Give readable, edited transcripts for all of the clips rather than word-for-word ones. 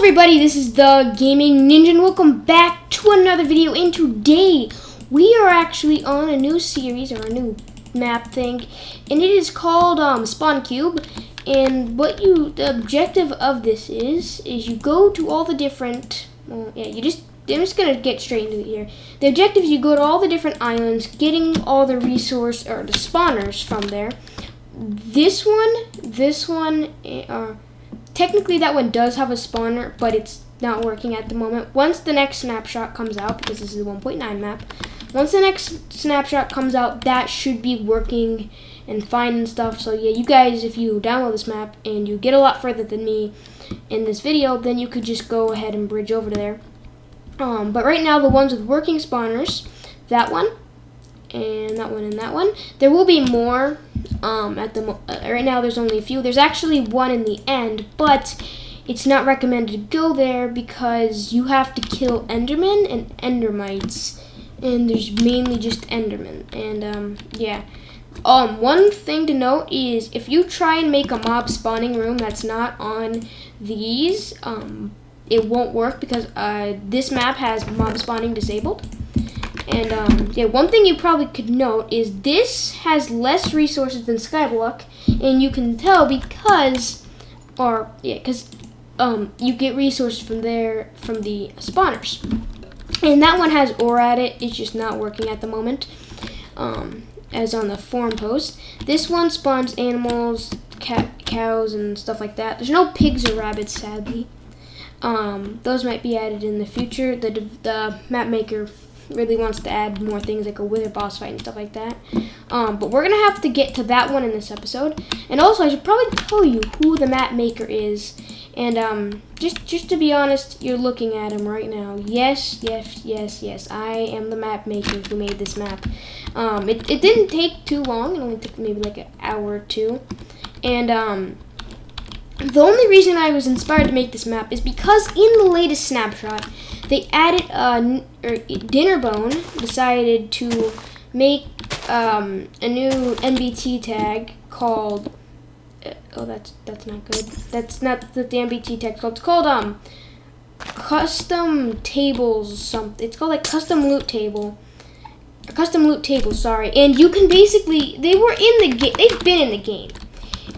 everybody, this is the Gaming Ninja and welcome back to another video, and today we are actually on a new series or a new map thing, and it is called Spawncube. And the objective of this is you go to all the different I'm just gonna get straight into it here. The objective is you go to all the different islands, getting all the resource or the spawners from there. This one technically that one does have a spawner, but it's not working at the moment. Once the next snapshot comes out, because this is a 1.9 map, once the next snapshot comes out, that should be working and fine and stuff. So yeah, you guys, if you download this map and you get a lot further than me in this video, then you could just go ahead and bridge over to there. But right now, the ones with working spawners, that one, and that one, and that one. There will be more. Right now, there's only a few. There's actually one in the end, but it's not recommended to go there because you have to kill Endermen and Endermites, and there's mainly just Endermen. And yeah. One thing to note is if you try and make a mob spawning room that's not on these, it won't work because this map has mob spawning disabled. And yeah, one thing you probably could note is this has less resources than Skyblock, and you can tell because you get resources from there from the spawners. And that one has ore at it. It's just not working at the moment. As on the forum post, this one spawns animals, cows, and stuff like that. There's no pigs or rabbits, sadly. Those might be added in the future. The map maker really wants to add more things like a wither boss fight and stuff like that. But we're gonna have to get to that one in this episode. And also, I should probably tell you who the map maker is. And just to be honest, you're looking at him right now. Yes. I am the map maker who made this map. It didn't take too long. It only took maybe like an hour or two. And the only reason I was inspired to make this map is because in the latest snapshot, they added Dinnerbone decided to make a new NBT tag called. Oh, that's not good. That's not the MBT text called. It's called custom tables. Something. It's called like custom loot table. Custom loot table. Sorry. And you can basically they were in the game. They've been in the game.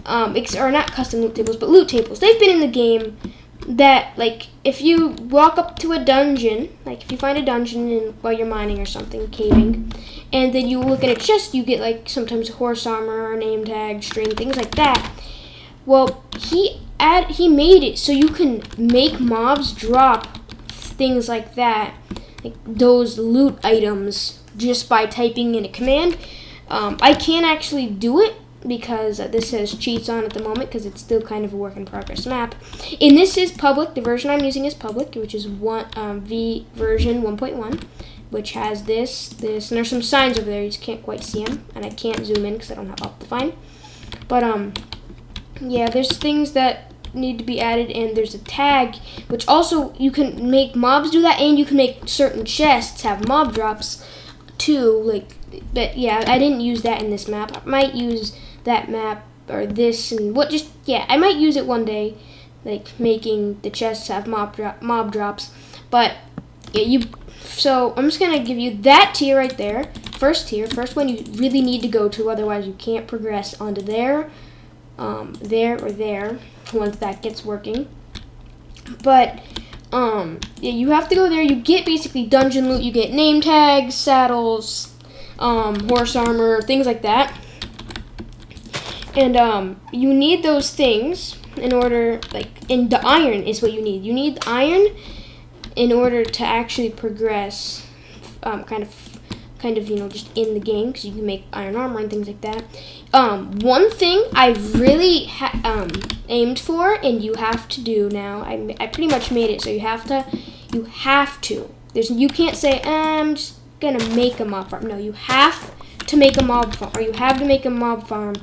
Or not custom loot tables, but loot tables. They've been in the game. That like if you walk up to a dungeon, like if you find a dungeon while you're mining or something, caving, and then you look at a chest, you get like sometimes horse armor, or name tag, string, things like that. Well, he made it so you can make mobs drop things like that, like those loot items, just by typing in a command. I can't actually do it because this says cheats on at the moment because it's still kind of a work in progress map. And this is public. The version I'm using is public, which is V version 1.1, which has this, and there's some signs over there. You just can't quite see them, and I can't zoom in because I don't have Optifine. But yeah, there's things that need to be added, and there's a tag, which also you can make mobs do that, and you can make certain chests have mob drops too. But yeah, I didn't use that in this map. I might use that map or this and I might use it one day, like making the chests have mob drops. But yeah, so I'm just gonna give you that tier right there. First one you really need to go to, otherwise you can't progress onto there, there once that gets working. But yeah, you have to go there. You get basically dungeon loot. You get name tags, saddles, horse armor, things like that. And you need those things in order, and the iron is what you need. You need iron in order to actually progress, kind of, just in the game, because you can make iron armor and things like that. One thing I really aimed for, and you have to do now. I pretty much made it, so you have to. You can't say I'm just gonna make a mob farm. No, you have to make a mob farm, or you have to make a mob farm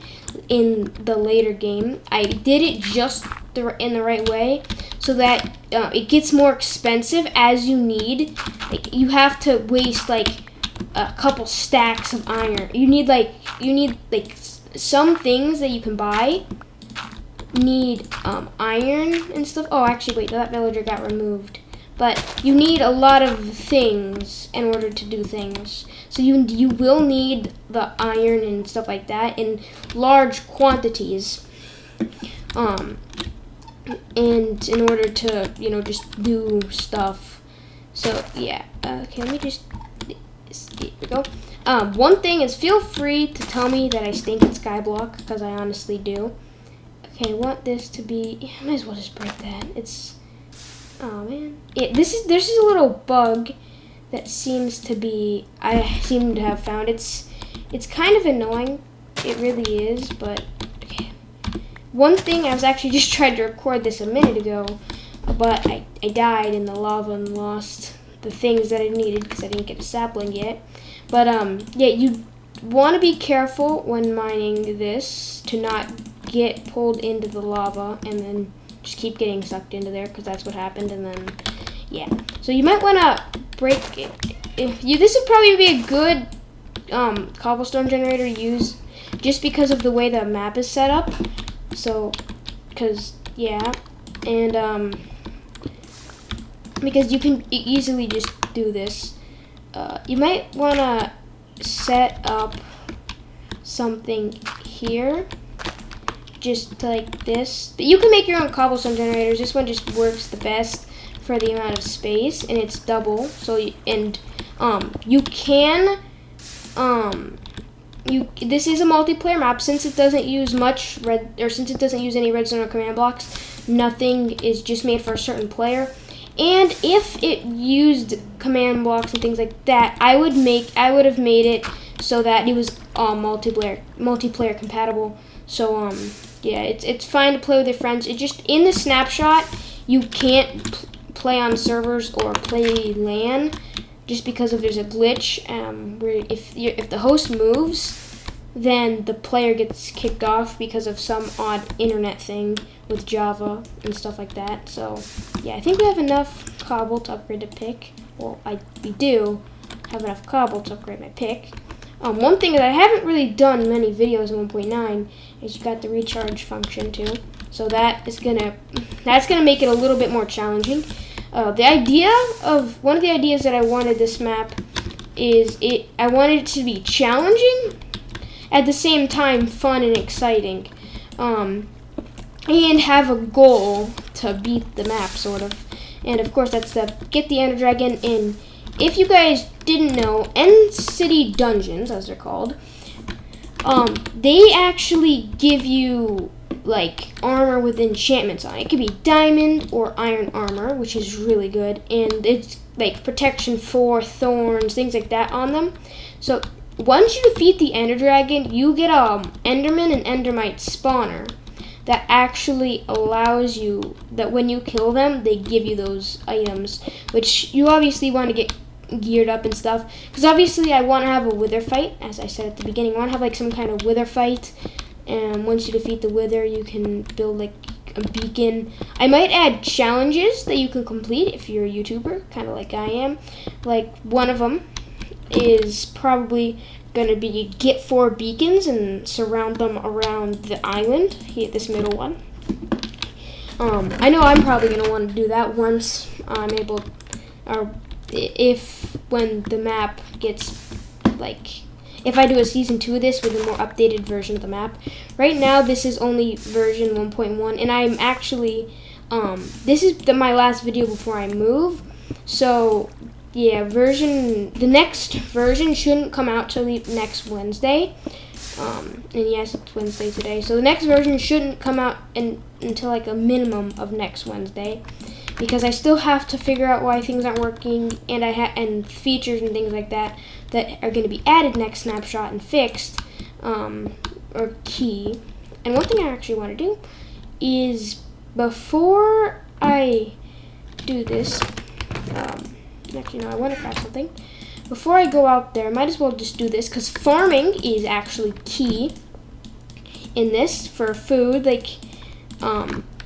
in the later game. I did it just in the right way so that it gets more expensive as you need. Like you have to waste like a couple stacks of iron. You need some things that you can buy need iron and stuff. Oh, actually, wait, that villager got removed. But you need a lot of things in order to do things. So you will need the iron and stuff like that in large quantities. And in order to, you know, just do stuff. So yeah, okay, let me just, here we go. One thing is, feel free to tell me that I stink at Skyblock, because I honestly do. Okay, I want this to be, I might as well just break that. It's, oh man. This is a little bug that seems to be, I seem to have found. It's kind of annoying. It really is, but okay. One thing, I was actually just trying to record this a minute ago, but I died in the lava and lost the things that I needed because I didn't get a sapling yet. But yeah, you want to be careful when mining this to not get pulled into the lava and then just keep getting sucked into there, because that's what happened. And then yeah, so you might want to break it. This would probably be a good cobblestone generator to use, just because of the way the map is set up. So, because yeah, and because you can easily just do this. You might want to set up something here, just like this. But you can make your own cobblestone generators. This one just works the best for the amount of space, and it's double. So you can this is a multiplayer map. Since it doesn't use since it doesn't use any redstone or command blocks, nothing is just made for a certain player. And if it used command blocks and things like that, I would have made it so that it was multiplayer compatible. So yeah, it's fine to play with your friends. It just, in the snapshot, you can't play on servers or play LAN, just because there's a glitch where if the host moves, then the player gets kicked off because of some odd internet thing with Java and stuff like that. So yeah, I think we have enough cobble to upgrade the pick. Well, we do have enough cobble to upgrade my pick. One thing that I haven't really done many videos in 1.9 is you got the recharge function too. So that's gonna make it a little bit more challenging. One of the ideas that I wanted this map is I wanted it to be challenging, at the same time fun and exciting, and have a goal to beat the map, sort of. And of course, that's to get the Ender Dragon. And if you guys didn't know, End City Dungeons, as they're called, they actually give you like armor with enchantments on it. It could be diamond or iron armor, which is really good, and it's like protection for thorns, things like that on them. So once you defeat the Ender Dragon, you get Enderman and Endermite spawner that actually allows you, that when you kill them, they give you those items, which you obviously want to get geared up and stuff, because obviously I want to have a wither fight. As I said at the beginning, I want to have like some kind of wither fight, and once you defeat the wither, you can build like a beacon. I might add challenges that you can complete if you're a YouTuber, kind of like I am. Like, one of them is probably going to be get 4 beacons and surround them around the island, this middle one. I know I'm probably going to want to do that once I'm able, or when the map gets, like, if I do a season 2 of this with a more updated version of the map. Right now, this is only version 1.1, and I'm actually, this is my last video before I move. So yeah, the next version shouldn't come out till next Wednesday. And yes, it's Wednesday today. So the next version shouldn't come out until like a minimum of next Wednesday, because I still have to figure out why things aren't working, and and features and things like that are going to be added next snapshot and fixed, or key. And one thing I actually want to do is, before I do this, actually no, I want to craft something. Before I go out there, I might as well just do this, because farming is actually key in this for food. Like,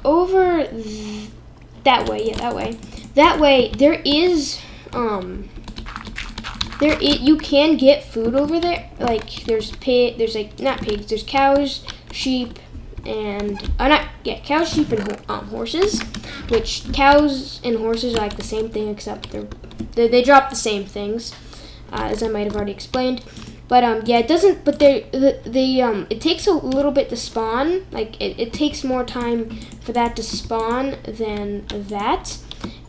over that way, yeah, that way. That way, you can get food over there. Like, there's not pigs, there's cows, sheep, cows, sheep, and horses. Which cows and horses are like the same thing, except they drop the same things, as I might have already explained. But yeah, it doesn't. But it takes a little bit to spawn. Like it takes more time for that to spawn than that.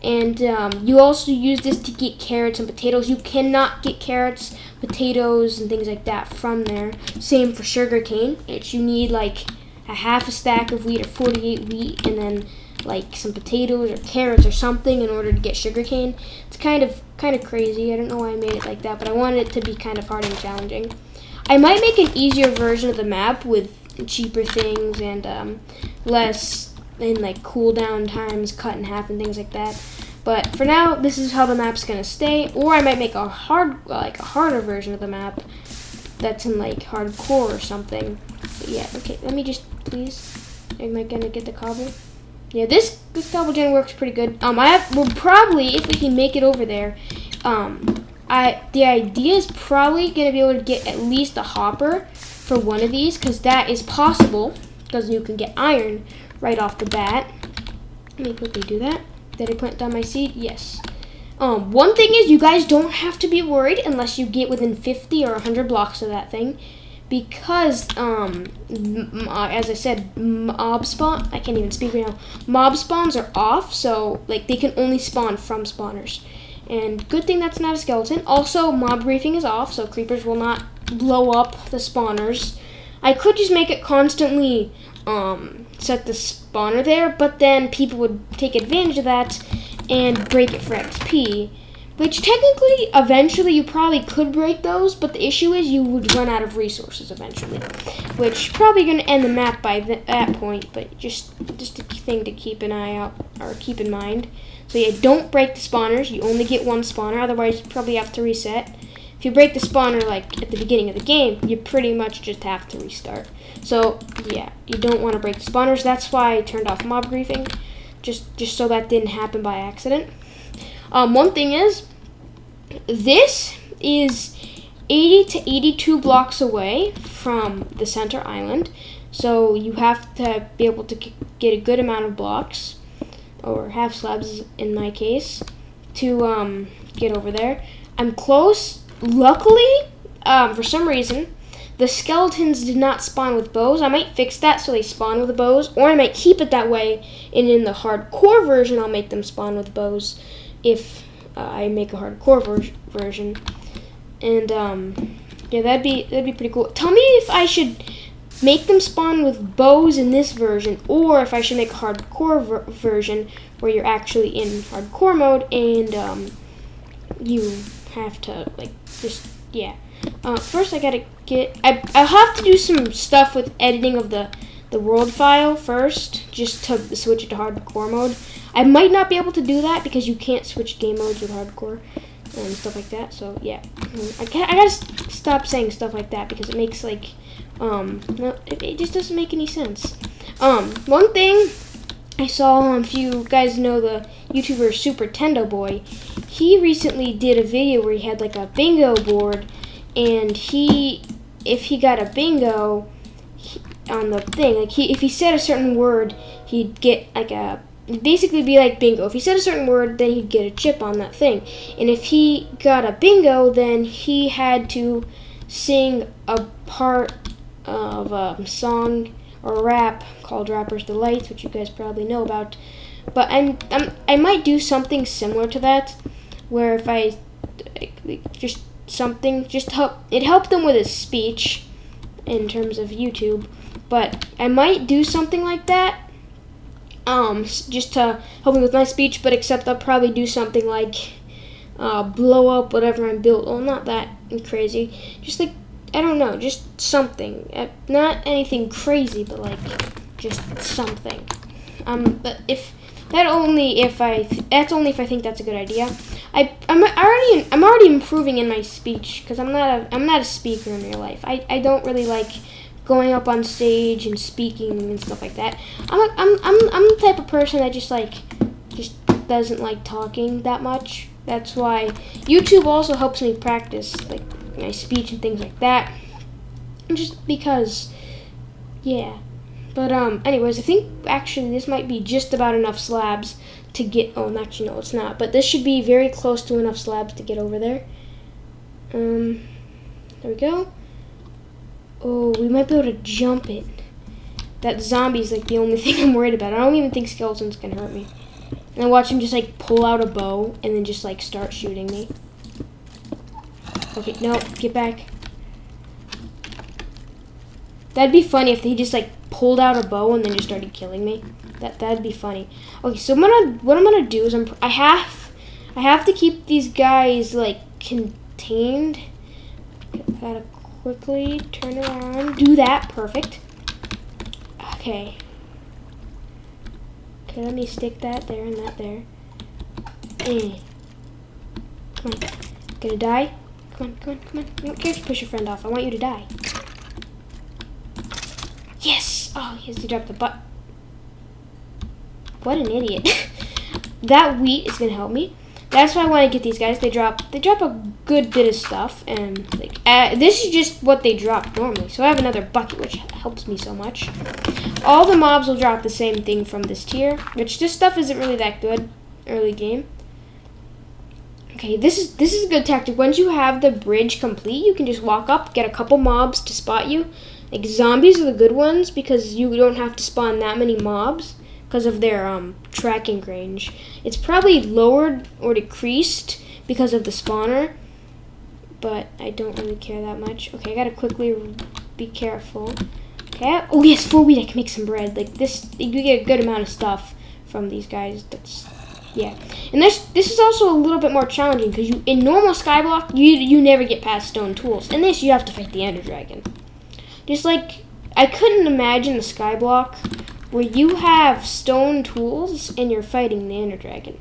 And you also use this to get carrots and potatoes. You cannot get carrots, potatoes, and things like that from there. Same for sugarcane. You need like a half a stack of wheat or 48 wheat, and then like some potatoes or carrots or something in order to get sugarcane. It's kind of crazy. I don't know why I made it like that, but I wanted it to be kind of hard and challenging. I might make an easier version of the map with cheaper things and less and like cooldown times cut in half and things like that. But for now, this is how the map's gonna stay. Or I might make a harder version of the map that's in like hardcore or something. But yeah, okay. Let me just please. Am I gonna get the cobble? Yeah, this cobble gen works pretty good. We'll probably, if we can make it over there, the idea is probably gonna be able to get at least a hopper for one of these, because that is possible, because you can get iron right off the bat. Let me quickly do that. Did I plant down my seed? Yes. One thing is, you guys don't have to be worried unless you get within 50 or 100 blocks of that thing, because as I said, mob spawn. I can't even speak right now. Mob spawns are off, so like they can only spawn from spawners. And good thing that's not a skeleton. Also, mob briefing is off, so creepers will not blow up the spawners. I could just make it constantly set the spawner there, but then people would take advantage of that and break it for XP, which technically, eventually, you probably could break those, but the issue is you would run out of resources eventually, which probably going to end the map by that point, but just a thing to keep an eye out, or keep in mind. So yeah, don't break the spawners. You only get one spawner, otherwise you probably have to reset. If you break the spawner like at the beginning of the game, you pretty much just have to restart. So yeah, you don't want to break the spawners. That's why I turned off mob griefing, just so that didn't happen by accident. One thing is, this is 80 to 82 blocks away from the center island, so you have to be able to get a good amount of blocks, or half slabs in my case, to get over there. I'm close. Luckily, for some reason, the skeletons did not spawn with bows. I might fix that so they spawn with the bows, or I might keep it that way, and in the hardcore version, I'll make them spawn with bows if I make a hardcore version. And yeah, that'd be pretty cool. Tell me if I should make them spawn with bows in this version, or if I should make a hardcore version where you're actually in hardcore mode and you have to like just first I gotta get I'll have to do some stuff with editing of the world file first, just to switch it to hardcore mode. I might not be able to do that because you can't switch game modes with hardcore and stuff like that. So yeah, I gotta stop saying stuff like that because it makes like no, it just doesn't make any sense. One thing I saw, if you guys know the YouTuber Super Tendo Boy, he recently did a video where he had like a bingo board, and if he got a bingo on the thing, like if he said a certain word, he'd get like basically be like bingo. If he said a certain word, then he'd get a chip on that thing. And if he got a bingo, then he had to sing a part of a song or a rap called Rapper's Delights, which you guys probably know about. But I might do something similar to that, where if I just help them with his speech in terms of YouTube. But I might do something like that, just to help me with my speech, but except I'll probably do something like blow up whatever I'm built. Well, not that crazy. Just like, I don't know, just something. Not anything crazy, but like just something. But that's only if I think that's a good idea. I'm already improving in my speech because I'm not a speaker in real life. I don't really like going up on stage and speaking and stuff like that. I'm the type of person that just doesn't like talking that much. That's why YouTube also helps me practice like my speech and things like that. Just because, yeah, But anyways, I think actually this might be just about enough slabs to get. Oh, actually no, it's not. But this should be very close to enough slabs to get over there. There we go. Oh, we might be able to jump it. That zombie's like the only thing I'm worried about. I don't even think skeletons can hurt me. And I watch him just like pull out a bow and then just like start shooting me. Okay, no, get back. That'd be funny if he just like pulled out a bow and then just started killing me. That'd be funny. Okay, so what I'm gonna do is I have to keep these guys like contained. Gotta quickly turn around. Do that. Perfect. Okay. Okay, let me stick that there and that there. Come on. Gonna die? Come on, come on, come on. I don't care if you push your friend off. I want you to die. Yes! Oh, he dropped the butt. What an idiot. That wheat is gonna help me. That's why I want to get these guys. They drop a good bit of stuff, and like this is just what they drop normally. So I have another bucket, which helps me so much. All the mobs will drop the same thing from this tier, which this stuff isn't really that good early game. Okay, this is a good tactic. Once you have the bridge complete, you can just walk up, get a couple mobs to spot you. Like zombies are the good ones because you don't have to spawn that many mobs because of their tracking range. It's probably lowered or decreased because of the spawner, but I don't really care that much. Okay, I gotta quickly be careful. Okay, oh yes, 4 wheat, I can make some bread. Like this, you get a good amount of stuff from these guys. That's, yeah. And this is also a little bit more challenging because in normal skyblock, you never get past stone tools. In this, you have to fight the ender dragon. Just like, I couldn't imagine the skyblock where you have stone tools and you're fighting the ender dragon.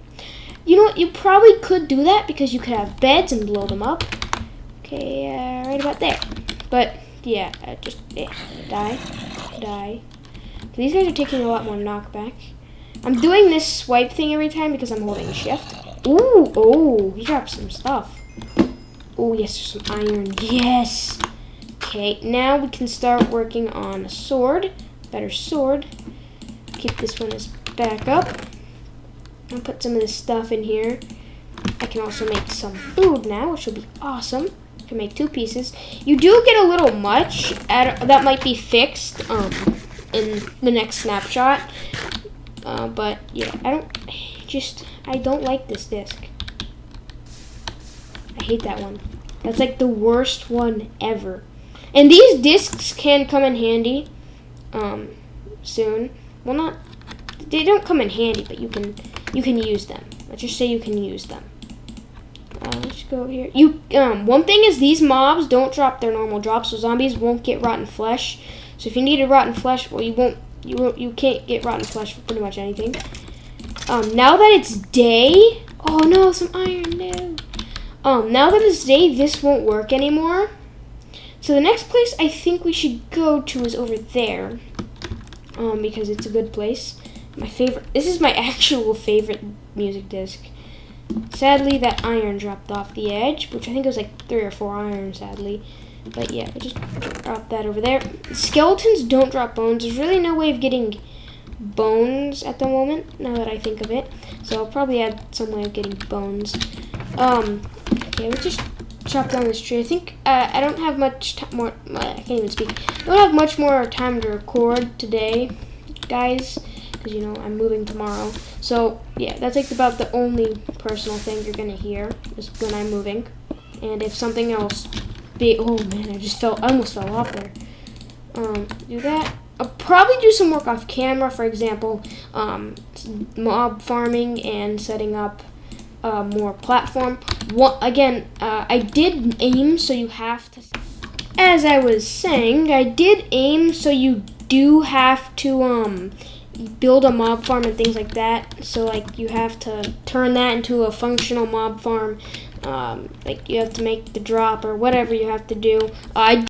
You know what, you probably could do that because you could have beds and blow them up. Okay, right about there. But, yeah, just, die. These guys are taking a lot more knockback. I'm doing this swipe thing every time because I'm holding shift. Ooh, oh, he dropped some stuff. Oh, yes, there's some iron, yes. Okay, now we can start working on a sword. Better sword. Keep this one as backup. I'll put some of this stuff in here. I can also make some food now, which will be awesome. I can make 2 pieces. You do get a little much. That might be fixed in the next snapshot. But yeah, I don't like this disc. I hate that one. That's like the worst one ever. And these discs can come in handy soon. Well, they don't come in handy, but you can use them. Let's just say you can use them. Let's go over here. One thing is these mobs don't drop their normal drops, so zombies won't get rotten flesh. So if you needed rotten flesh, well, you can't get rotten flesh for pretty much anything. Now that it's day, oh no, some iron, no. Now that it's day, this won't work anymore. So the next place I think we should go to is over there, because it's a good place. My favorite. This is my actual favorite music disc. Sadly, that iron dropped off the edge, which I think it was like 3 or 4 iron, sadly. But yeah, we'll just drop that over there. Skeletons don't drop bones. There's really no way of getting bones at the moment, now that I think of it. So I'll probably add some way of getting bones. Okay, we'll just chop down this tree. I think I don't have much more. I can't even speak. I don't have much more time to record today, guys, because you know I'm moving tomorrow. So yeah, that's like about the only personal thing you're gonna hear is when I'm moving. And if something else big, oh man, I almost fell off there. Do that. I'll probably do some work off camera. For example, mob farming and setting up more platform. I did aim, so you have to. As I was saying, I did aim, so you do have to build a mob farm and things like that. So like you have to turn that into a functional mob farm. Like you have to make the drop or whatever you have to do. I